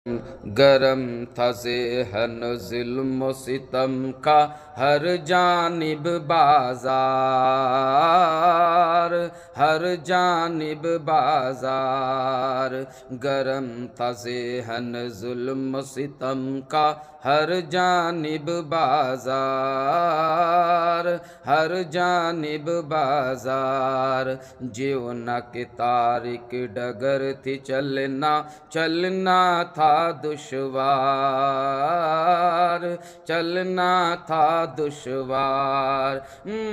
گرم تھا ذہن ظلم و ستم کا ہر جانب بازار، ہر جانب بازار، گرم تھا ذہن ظلم و ستم کا ہر جانب بازار، ہر جانب بازار، جیونا کی تاریک ڈگر تھی چلنا، چلنا تھا دشوار، چلنا تھا دشوار،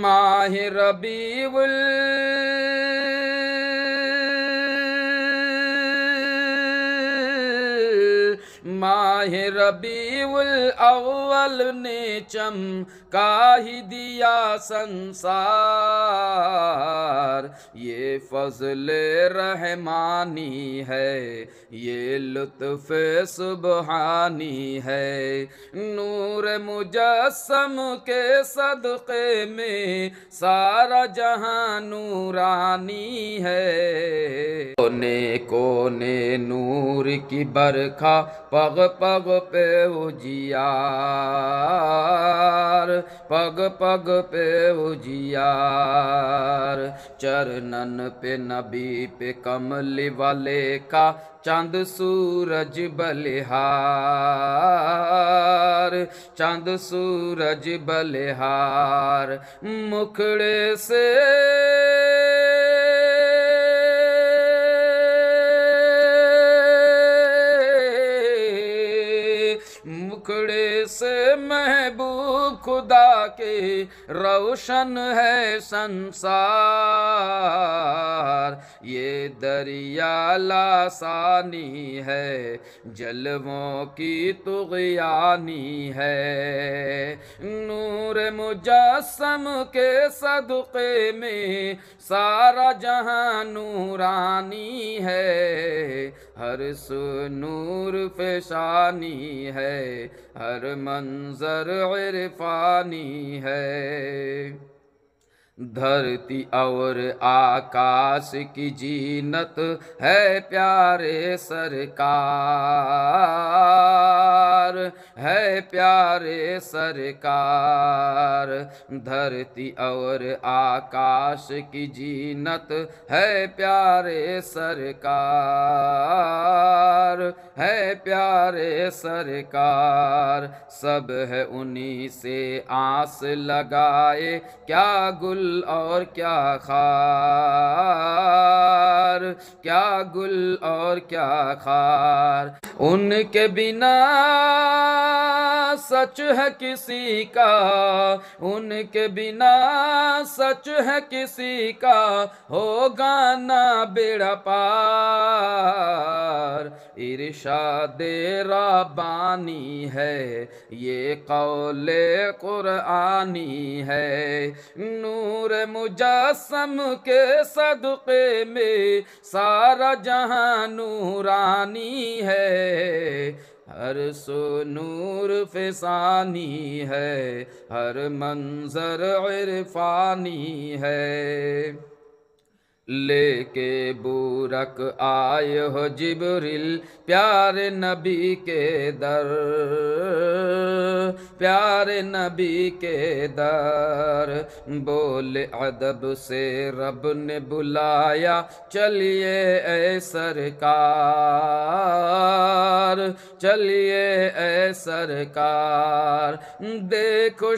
ماہ ربیع ماہ ربیع الاول نے چمکا ہی دیا سنسار، یہ فضل رحمانی ہے، یہ لطف سبحانی ہے، نور مجسم کے صدقے میں سارا جہاں نورانی ہے، کونے کونے نور کی برکھا، پگ پگ پہ اجیار، پگ پگ پہ اجیار، چرنن پہ نبی پہ کملی والے کا چاند سورج بلہار، چاند سورج بلہار، مکھڑے سے مکھڑے سے محبوب خدا کے روشن ہے سنسار، یہ دریا لاسانی ہے، جلووں کی طغیانی ہے، نور مجسم کے صدقے میں سارا جہاں نورانی ہے، ہر سو نور فشانی ہے، ہر منظر عرفانی ہے، دھرتی اور آکاش کی جینت ہے پیارے سرکار، ہے پیارے سرکار، دھرتی اور آکاش کی جینت ہے پیارے سرکار، ہے پیارے سرکار، سب ہے انہی سے آس لگائے، کیا گل اور کیا خار، کیا گل اور کیا خار، ان کے بنا سچ ہے کسی کا، ان کے بنا سچ ہے کسی کا، ہوگا نہ بیڑا پار، ارشاد ربانی ہے، یہ قول قرآنی ہے، نور مجسم کے صدقے میں سارا جہاں نورانی ہے، ہر سو نور فسانی ہے، ہر منظر عرفانی ہے، لے کے بورک آئے ہو جبریل پیارے نبی کے در، پیارے نبی کے در، بولے ادب سے رب نے بلایا، چلیے اے سرکار، چلیے اے سرکار، دیکھو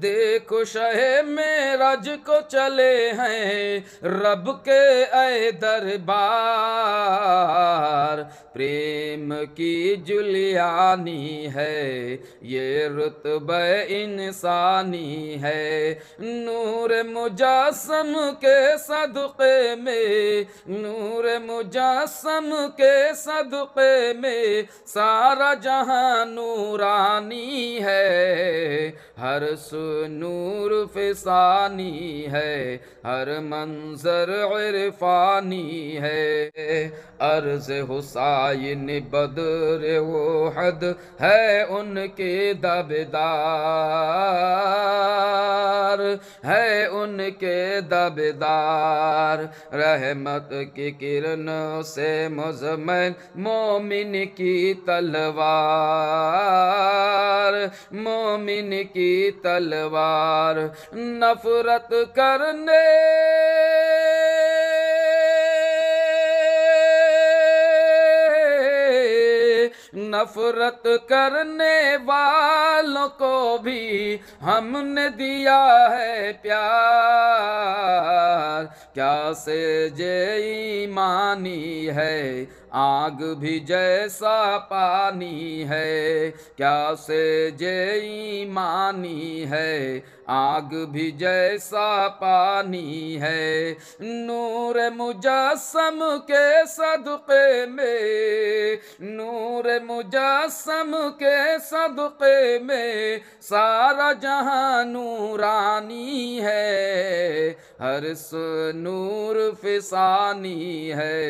دیکھو شہ معراج کو چلے ہیں رب کے اے دربار، پریم کی جلیانی ہے، یہ رتبہ انسانی ہے، نور مجسم کے صدقے میں، نور مجسم کے صدقے میں سارا جہاں نورانی ہے، ہر سو نور فسانی ہے، ہر منظر عرفانی ہے، عرض حسین آئین بدر احد ہے ان کے دبدار، ہے ان کے دبدار، رحمت کی کرنوں سے مزمن مومن کی تلوار، مومن کی تلوار، نفرت کرنے نفرت کرنے والوں کو بھی ہم نے دیا ہے پیار، کیا سیج ایمانی ہے آگ بھی جیسا پانی ہے، کیا سیج ایمانی ہے آگ بھی جیسا پانی ہے، نور مجسم کے صدقے میں، نور مجسم کے صدقے میں سارا جہاں نورانی ہے، ہر سو نور فسانی ہے،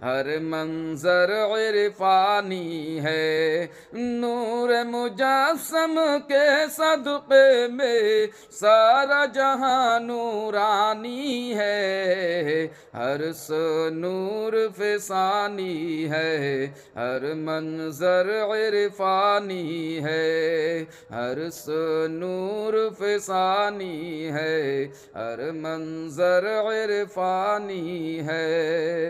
ہر منظر عرفانی ہے، نور مجسم کے صدقے میں سارا جہاں نورانی ہے، ہر سو نور فسانی ہے، ہر منظر عرفانی ہے، ہر سو نور فسانی ہے، ہر منظر عرفانی ہے۔